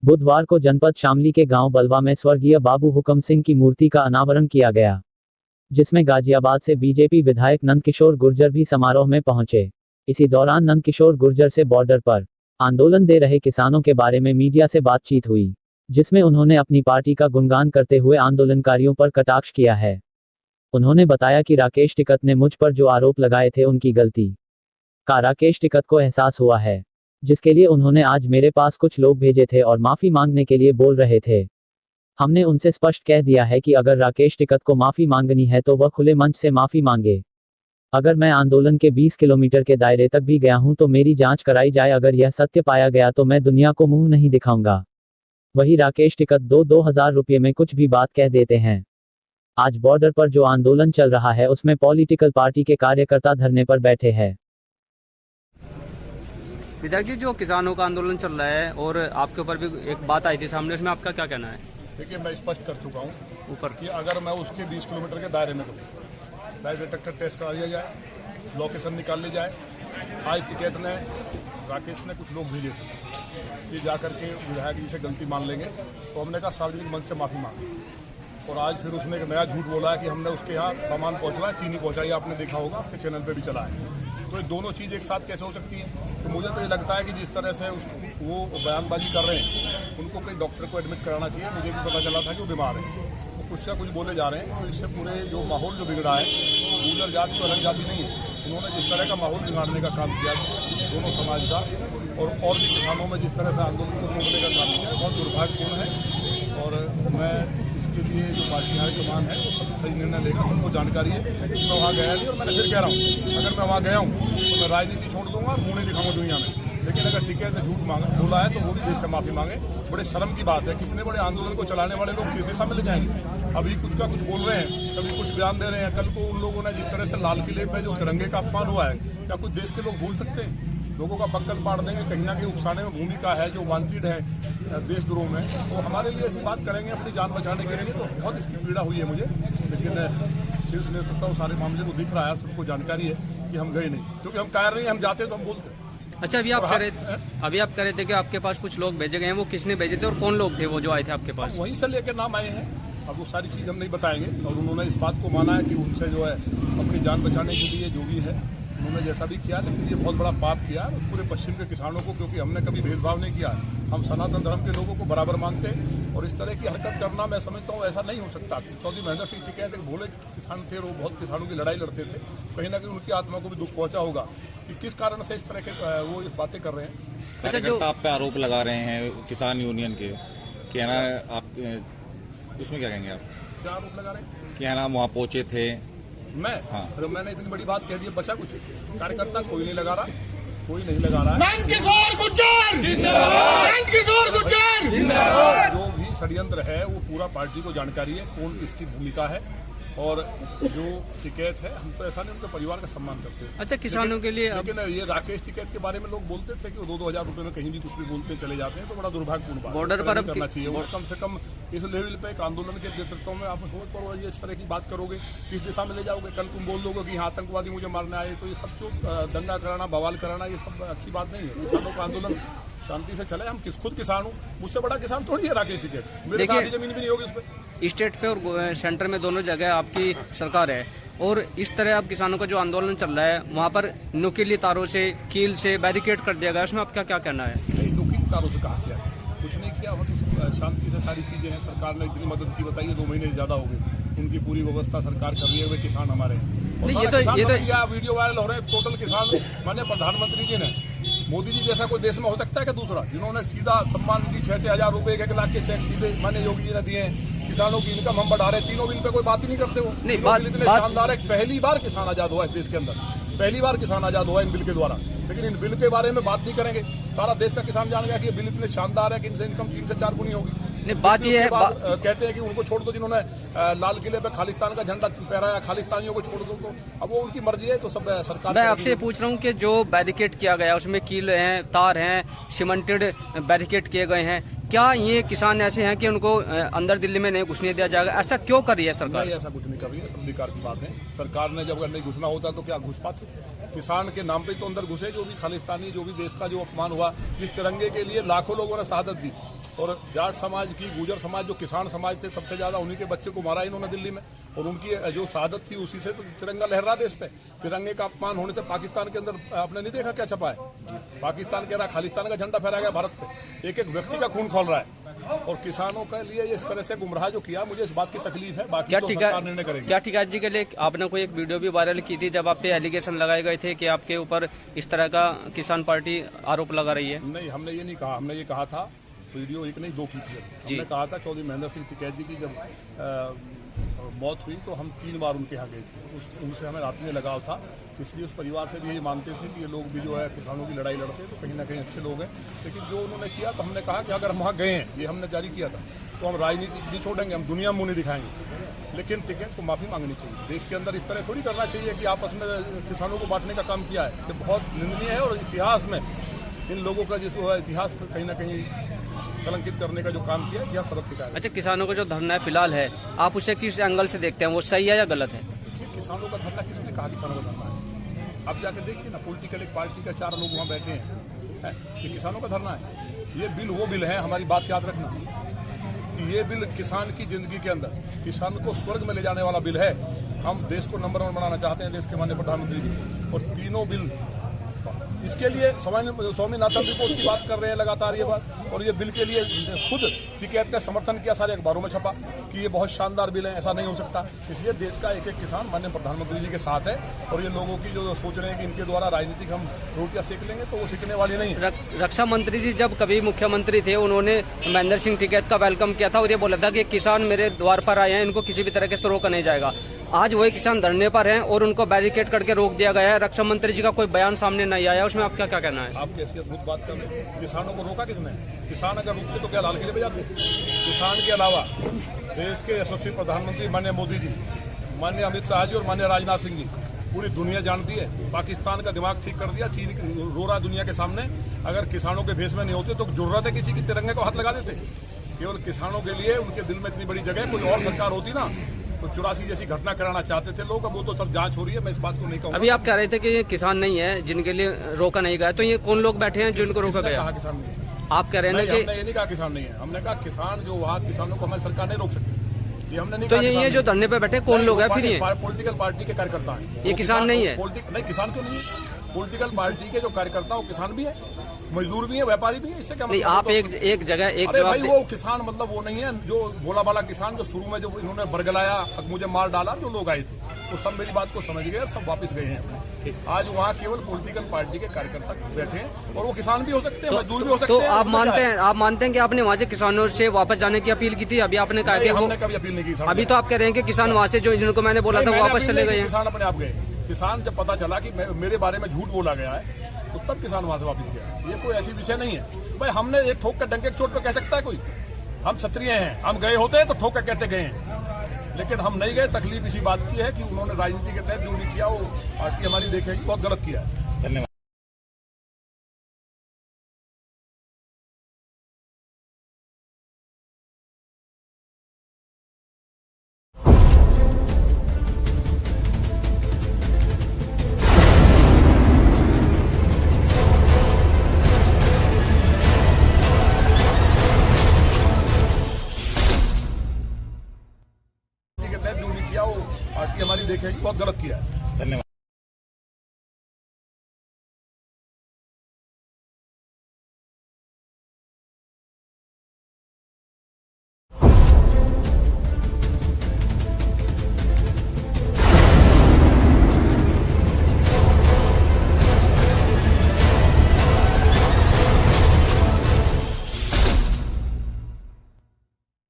बुधवार को जनपद शामली के गांव बलवा में स्वर्गीय बाबू हुकम सिंह की मूर्ति का अनावरण किया गया, जिसमें गाजियाबाद से बीजेपी विधायक नंदकिशोर गुर्जर भी समारोह में पहुंचे। इसी दौरान नंदकिशोर गुर्जर से बॉर्डर पर आंदोलन दे रहे किसानों के बारे में मीडिया से बातचीत हुई, जिसमें उन्होंने अपनी पार्टी का गुणगान करते हुए आंदोलनकारियों पर कटाक्ष किया है। उन्होंने बताया कि राकेश टिकैत ने मुझ पर जो आरोप लगाए थे उनकी गलती का राकेश टिकैत को एहसास हुआ है, जिसके लिए उन्होंने आज मेरे पास कुछ लोग भेजे थे और माफी मांगने के लिए बोल रहे थे। हमने उनसे स्पष्ट कह दिया है कि अगर राकेश टिकैत को माफी मांगनी है तो वह खुले मंच से माफी मांगे। अगर मैं आंदोलन के 20 किलोमीटर के दायरे तक भी गया हूं तो मेरी जांच कराई जाए, अगर यह सत्य पाया गया तो मैं दुनिया को मुंह नहीं दिखाऊंगा। वही राकेश टिकैत 2,000 रुपये में कुछ भी बात कह देते हैं। आज बॉर्डर पर जो आंदोलन चल रहा है उसमें पॉलिटिकल पार्टी के कार्यकर्ता धरने पर बैठे हैं। विधायक जी, जो किसानों का आंदोलन चल रहा है और आपके ऊपर भी एक बात आई थी सामने, उसमें आपका क्या कहना है? देखिए, मैं स्पष्ट कर चुका हूँ ऊपर कि अगर मैं उसके 20 किलोमीटर के दायरे में करूँ, लाइव डिटेक्टर टेस्ट करा लिया जाए, लोकेशन निकाल ली जाए। आज टिकैत ने राकेश ने कुछ लोग भेजे थे कि जाकर के विधायक जी से गलती मान लेंगे, तो हमने कहा सार्वजनिक मंच से माफी मांगी। और आज फिर उसने एक नया झूठ बोला है कि हमने उसके यहाँ सामान पहुँचवाया, चीनी पहुँचाई, आपने देखा होगा, आपके चैनल पर भी चला है। तो ये दोनों चीज़ एक साथ कैसे हो सकती है? तो मुझे तो ये लगता है कि जिस तरह से वो बयानबाजी कर रहे हैं, उनको कोई डॉक्टर को एडमिट कराना चाहिए। मुझे भी पता चला था कि वो बीमार है, वो कुछ से कुछ बोले जा रहे हैं। तो इससे पूरे जो माहौल जो बिगड़ा है, गुर्जर जाति तो अलग जाति नहीं है, उन्होंने जिस तरह का माहौल बिगाड़ने का काम किया दोनों समाज का और भी किसानों में जिस तरह से आंदोलन को रोकने का काम किया, बहुत दुर्भाग्यपूर्ण है। और मैं इसके लिए जो पार्टी हाईकमान है वो सब सही निर्णय लेगा, सबको जानकारी है। मैं वहाँ गया नहीं और मैंने फिर कह रहा हूँ, अगर मैं वहाँ गया हूँ तो मैं राजनीति छोड़ दूंगा, मुँह नहीं दिखाऊंगा दुनिया में। लेकिन अगर टिकैत ने झूठ बोला है तो वो भी देश से माफी मांगे। बड़े शर्म की बात है, कितने बड़े आंदोलन को चलाने वाले लोग किस दिशा में ले जाएंगे? अभी कुछ का कुछ बोल रहे हैं, कभी कुछ बयान दे रहे हैं। कल को उन लोगों ने जिस तरह से लाल किले पे जो तिरंगे का अपमान हुआ है, क्या कुछ देश के लोग भूल सकते हैं? लोगों का बक्कल पाड़ देंगे, कहीं ना कहीं उकसाने में भूमिका है, जो वांटेड है देशद्रोह में। तो हमारे लिए ऐसी बात करेंगे अपनी जान बचाने के लिए, तो बहुत इसकी पीड़ा हुई है मुझे। लेकिन शीर्ष नेतृत्व सारे मामले को दिख रहा है, सबको जानकारी है कि हम गए नहीं, क्योंकि हम कह रहे हैं, हम जाते तो हम बोलते। अच्छा, अभी आप कह रहे थे कि आपके पास कुछ लोग भेजे गए हैं, वो किसने भेजे थे और कौन लोग थे वो जो आए थे आपके पास? वहीं से लेकर नाम आए हैं। अब वो सारी चीज़ हम नहीं बताएंगे। और उन्होंने इस बात को माना है कि उनसे जो है अपनी जान बचाने के लिए जो भी है उन्होंने जैसा भी किया, लेकिन ये बहुत बड़ा पाप किया पूरे पश्चिम के किसानों को, क्योंकि हमने कभी भेदभाव नहीं किया। हम सनातन धर्म के लोगों को बराबर मानते हैं और इस तरह की हरकत करना मैं समझता हूँ ऐसा नहीं हो सकता। चौधरी महेंद्र सिंह टिकैत एक भोले किसान थे, वो बहुत किसानों की लड़ाई लड़ते थे। कहीं ना कहीं उनकी आत्मा को भी दुख पहुंचा होगा कि किस कारण से इस तरह के वो बातें कर रहे हैं। अच्छा, जो आप पे आरोप लगा रहे हैं किसान यूनियन के, क्या ना आप उसमें क्या कहेंगे? आप क्या आरोप लगा रहे हैं? क्या ना वहाँ पहुंचे थे? मैं हाँ, अरे मैंने इतनी बड़ी बात कह दी, बचा कुछ? कार्यकर्ता कोई नहीं लगा रहा, कोई नहीं लगा रहा है। नंदकिशोर गुर्जर जिंदाबाद, नंदकिशोर गुर्जर जिंदाबाद। जो भी षड्यंत्र है वो पूरा पार्टी को जानकारी है, कौन किसकी भूमिका है। और जो टिकैत है, हम तो ऐसा नहीं, उनके परिवार का सम्मान करते हैं। अच्छा, किसानों के लिए लेकिन ये राकेश टिकैत के बारे में लोग बोलते थे कि वो 2,000 रुपये में कहीं भी कुछ भी बोलते चले जाते हैं, तो बड़ा दुर्भाग्यपूर्ण बात। बॉर्डर पर अब करना चाहिए, और कम से कम इस लेवल पे एक आंदोलन के नेतृत्व में आप सोच पर ये इस तरह की बात करोगे, किस दिशा में ले जाओगे? कल तुम बोल दोगे कि यहाँ आतंकवादी मुझे मारने आए, तो ये सब जो दंगा कराना, बवाल कराना, ये सब अच्छी बात नहीं है। किसानों का आंदोलन शांति से चले। हम खुद किसान हूँ, मुझसे बड़ा किसान थोड़ी है राकेश टिकैत। मेरे साथ जमीन भी नहीं होगी उस पर। स्टेट पे और सेंटर में दोनों जगह आपकी सरकार है, और इस तरह अब किसानों का जो आंदोलन चल रहा है वहाँ पर नुकीली तारों से, कील से बैरिकेड कर दिया गया, उसमें आपका क्या कहना है? नहीं, नुकीली तारों से कहा गया, कुछ नहीं किया। बहुत शांति से सारी चीजें हैं। सरकार ने इतनी मदद की, बताइए 2 महीने ज्यादा हो गए, उनकी पूरी व्यवस्था सरकार कर रही है। वे किसान हमारे हैं। ये तो वीडियो वायरल हो रहे हैं, टोटल किसान। माननीय प्रधानमंत्री जी ने, मोदी जी जैसा कोई देश में हो सकता है क्या दूसरा, जिन्होंने सीधा सम्मान निधि 6-6 हजार रुपए, 1 लाख के चेक सीधे माननीय योगी जी ने दिए हैं। किसानों की इनकम हम बढ़ा रहे हैं, तीनों बिल पे कोई बात ही नहीं करते। वो बिल इतने शानदार है, पहली बार किसान आजाद हुआ इस देश के अंदर, पहली बार किसान आजाद हुआ इन बिल के द्वारा। लेकिन इन बिल के बारे में बात नहीं करेंगे। सारा देश का किसान जान गया कि ये बिल इतने शानदार है कि इनसे इनकम 3 से 4 गुनी होगी। बात ये है, कहते हैं कि उनको छोड़ दो जिन्होंने लाल किले पे खालिस्तान का झंडा फहराया, खालिस्तानियों को छोड़ दो। तो अब वो उनकी मर्जी है, तो सब सरकार। मैं आपसे पूछ रहा हूँ कि जो बैरिकेड किया गया उसमें कील हैं, तार हैं, सीमेंटेड बैरिकेड किए गए हैं, क्या ये किसान ऐसे हैं कि उनको अंदर दिल्ली में नहीं घुसने दिया जाएगा? ऐसा क्यों कर रही है सरकार? ऐसा कुछ नहीं कर रही है, सब बेकार की बात है। सरकार ने जब अगर नहीं घुसना होता तो क्या घुस पाते? किसान के नाम पे तो अंदर घुसे, जो भी खालिस्तानी, जो भी देश का जो अपमान हुआ, जिस तिरंगे के लिए लाखों लोगों ने शहादत दी, और जाट समाज की, गुजर समाज जो किसान समाज थे सबसे ज्यादा, उन्हीं के बच्चे को मारा इन्होंने दिल्ली में, और उनकी जो शहादत थी उसी से तो तिरंगा लहरा देश पे। तिरंगे का अपमान होने से पाकिस्तान के अंदर आपने नहीं देखा क्या छपा है? पाकिस्तान कह रहा खालिस्तान का झंडा फहराया गया भारत पे, एक एक व्यक्ति का खून खोल रहा है। और किसानों के लिए इस तरह से गुमराह जो किया, मुझे इस बात की तकलीफ है। बाकी तो सरकार निर्णय करेगी। क्या टिकैत जी के लिए आपने कोई एक वीडियो भी वायरल की थी जब आप पे एलिगेशन लगाए गए थे कि आपके ऊपर इस तरह का किसान पार्टी आरोप लगा रही है? नहीं, हमने ये नहीं कहा। हमने ये कहा था, वीडियो एक नहीं दो की थी। हमने कहा था चौधरी महेंद्र सिंह टिकैत जी की जब मौत हुई तो हम 3 बार उनके यहाँ गए थे, उनसे हमें आत्मीय लगाव था, इसलिए उस परिवार से भी यही मानते थे कि ये लोग भी जो है किसानों की लड़ाई लड़ते हैं, तो कहीं ना कहीं अच्छे लोग हैं। लेकिन जो उन्होंने किया तो हमने कहा कि अगर हम वहाँ गए हैं, ये हमने जारी किया था, तो हम राजनीति नहीं छोड़ेंगे, हम दुनिया मुंह नहीं दिखाएंगे। लेकिन टिकैत को माफी मांगनी चाहिए। देश के अंदर इस तरह थोड़ी करना चाहिए कि आपस में किसानों को बांटने का काम किया है, ये बहुत निंदनीय है। और इतिहास में इन लोगों का जिस इतिहास कहीं ना कहीं कलंकित करने का जो काम किया, यह सबक सिखाया। अच्छा, किसानों का जो धरना है फिलहाल है, आप उसे किस एंगल से देखते हैं, वो सही है या गलत है? किसानों का धरना किसने कहा किसानों का धरना है? आप जाकर देखिए ना, पॉलिटिकल एक पार्टी का 4 लोग वहाँ बैठे हैं, ये किसानों का धरना है? ये बिल वो बिल है, हमारी बात याद रखना, कि ये बिल किसान की जिंदगी के अंदर किसान को स्वर्ग में ले जाने वाला बिल है। हम देश को नंबर 1 बनाना चाहते हैं, देश के माननीय प्रधानमंत्री जी, और तीनों बिल इसके लिए स्वामीनाथन रिपोर्ट की बात कर रहे हैं लगातार ये बात, और ये बिल के लिए खुद टिकैत ने समर्थन किया, सारे अखबारों में छपा कि ये बहुत शानदार बिल है, ऐसा नहीं हो सकता। इसलिए देश का एक एक किसान माननीय प्रधानमंत्री जी के साथ है, और ये लोगों की जो सोच रहे हैं कि इनके द्वारा राजनीतिक हम रोटियां सेक लेंगे, तो वो सीखने वाली नहीं है। रक्षा मंत्री जी जब कभी मुख्यमंत्री थे, उन्होंने महेंद्र सिंह टिकैत का वेलकम किया था और ये बोला था कि किसान मेरे द्वार पर आए हैं, इनको किसी भी तरह से रोका नहीं जाएगा। आज वही किसान धरने पर हैं और उनको बैरिकेड करके रोक दिया गया है। रक्षा मंत्री जी का कोई बयान सामने नहीं आया, उसमें आपका क्या कहना है? आप कैसी अद्भुत बात कर रहे हैं। किसानों को रोका किसने? किसान अगर रुकते तो क्या लाल किले पे जाते? किसान के अलावा देश के यशस्वी प्रधानमंत्री माननीय मोदी जी, माननीय अमित शाह जी और माननीय राजनाथ सिंह जी, पूरी दुनिया जानती है, पाकिस्तान का दिमाग ठीक कर दिया। चीन रो रहा दुनिया के सामने, अगर किसानों के भेष में नहीं होते तो जरूरत है किसी की तिरंगे को हाथ लगा देते। केवल किसानों के लिए उनके दिल में इतनी बड़ी जगह, कोई और सरकार होती ना तो 84 जैसी घटना कराना चाहते थे लोग। अब वो तो सब जांच हो रही है, मैं इस बात को नहीं कहूँगा। अभी आप कह रहे थे कि ये किसान नहीं है जिनके लिए रोका नहीं गया, तो ये कौन लोग बैठे हैं जिनको रोका गया? कहा किसान नहीं है। आप कह रहे हैं कि हमने ये नहीं कहा किसान नहीं है, हमने कहा किसान जो वहाँ किसानों को हमारी सरकार नहीं रोक सकती, ये हमने नहीं तो कहा। ये जो धरने पे बैठे कौन लोग हैं फिर? ये पॉलिटिकल पार्टी के कार्यकर्ता हैं। ये किसान नहीं है? नहीं, किसान क्यों नहीं है? पॉलिटिकल पार्टी के जो कार्यकर्ता वो किसान भी है, मजदूर भी है, व्यापारी भी है। इससे क्या नहीं, मतलब? आप एक जगह एक अरे भाई, जवाब वो किसान मतलब वो नहीं है जो भोला भाला किसान जो शुरू में जो इन्होंने बरगलाया, मुझे मार डाला, जो लोग आए थे वो सब मेरी बात को समझ गए, सब वापस गए हैं। आज वहाँ केवल पॉलिटिकल पार्टी के कार्यकर्ता बैठे हैं, और वो किसान भी हो सकते हैं, मजदूर भी हो सकते हैं। तो आप मानते हैं कि आपने वहाँ से किसानों से वापस जाने की अपील की थी? अभी आपने कहा कि हमने कभी अपील नहीं की। अभी तो आप कह रहे हैं कि किसान वहाँ से जो जिनको मैंने बोला था वो वापस चले गए हैं। किसान अपने आप गए। किसान जब पता चला कि मेरे बारे में झूठ बोला गया है, तो तब किसान वहां से वापस गया। ये कोई ऐसी विषय नहीं है भाई। हमने एक ठोक कर डंके की चोट पे कह सकता है कोई? हम क्षत्रिय हैं, हम गए होते हैं तो ठोक कर कहते गए हैं, लेकिन हम नहीं गए। तकलीफ इसी बात की है कि उन्होंने राजनीति के तहत जो भी किया वो पार्टी हमारी देखेगी, बहुत गलत किया है। धन्यवाद। जो भी किया वो पार्टी हमारी देखेगी, बहुत गलत किया है। धन्यवाद।